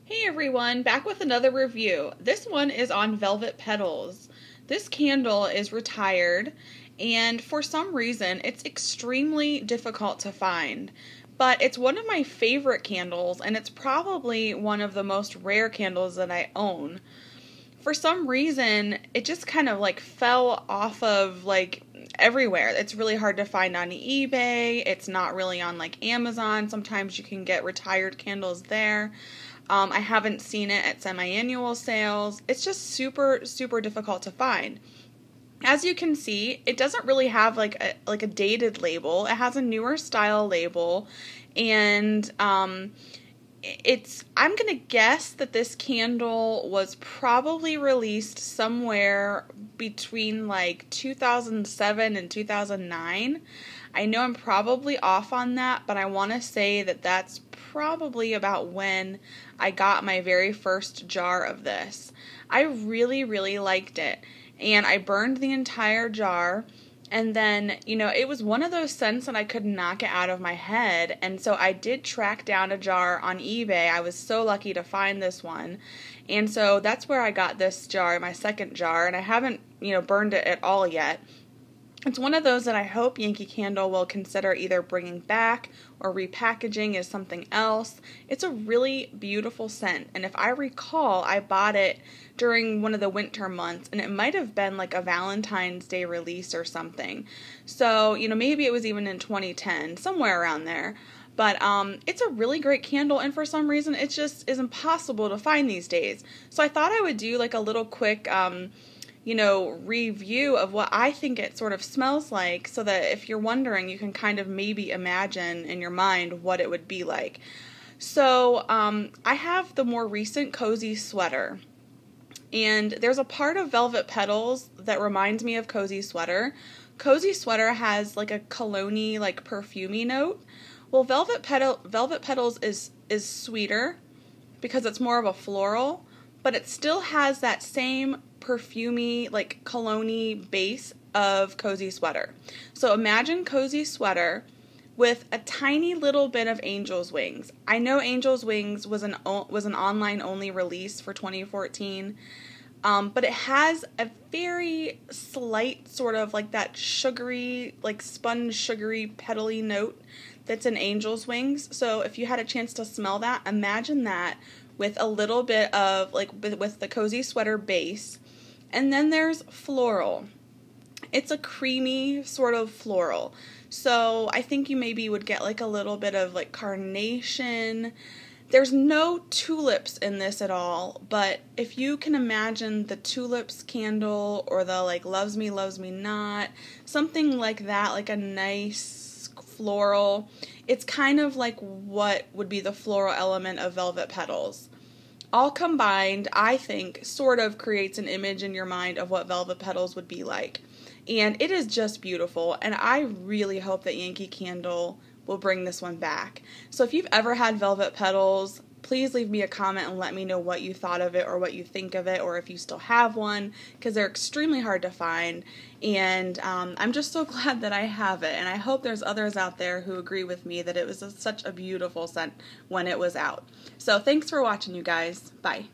Hey everyone, back with another review. This one is on Velvet Petals. This candle is retired, and for some reason it's extremely difficult to find. But it's one of my favorite candles, and it's probably one of the most rare candles that I own. For some reason, it just kind of like fell off of like everywhere. It's really hard to find on eBay. It's not really on like Amazon. Sometimes you can get retired candles there. I haven't seen it at semi-annual sales. It's just super, super difficult to find. As you can see, it doesn't really have like a dated label. It has a newer style label, and I'm gonna guess that this candle was probably released somewhere between like 2007 and 2009. I know I'm probably off on that, but I want to say that that's probably about when I got my very first jar of this. I really, really liked it, and I burned the entire jar. And then, it was one of those scents that I could not get out of my head. And so I did track down a jar on eBay. I was so lucky to find this one. And so that's where I got this jar, my second jar. And I haven't, burned it at all yet. It's one of those that I hope Yankee Candle will consider either bringing back or repackaging as something else. It's a really beautiful scent, and if I recall, I bought it during one of the winter months, and it might have been like a Valentine's Day release or something. So, maybe it was even in 2010, somewhere around there. But it's a really great candle, and for some reason it just is impossible to find these days. So I thought I would do like a little quick review of what I think it sort of smells like, so that if you're wondering, you can kind of maybe imagine in your mind what it would be like. So I have the more recent Cozy Sweater, and there's a part of Velvet Petals that reminds me of Cozy Sweater. Cozy Sweater has like a cologne-y, like perfumey note. Well, Velvet Petals is sweeter because it's more of a floral, but it still has that same perfumey, like cologne-y base of Cozy Sweater. So imagine Cozy Sweater with a tiny little bit of Angel's Wings. I know Angel's Wings was an online only release for 2014, but it has a very slight sort of like that sugary, like sponge sugary petally note that's in Angel's Wings. So if you had a chance to smell that, imagine that with a little bit of like with the Cozy Sweater base. And then there's floral. It's a creamy sort of floral. So I think you maybe would get like a little bit of like carnation. There's no tulips in this at all, but if you can imagine the tulips candle or the like Loves Me, Loves Me Not, something like that, like a nice floral, it's kind of like what would be the floral element of Velvet Petals. All combined, I think, sort of creates an image in your mind of what Velvet Petals would be like. And it is just beautiful, and I really hope that Yankee Candle will bring this one back. So if you've ever had Velvet Petals, please leave me a comment and let me know what you thought of it or what you think of it, or if you still have one, because they're extremely hard to find. And I'm just so glad that I have it, and I hope there's others out there who agree with me that it was such a beautiful scent when it was out. So thanks for watching, you guys. Bye.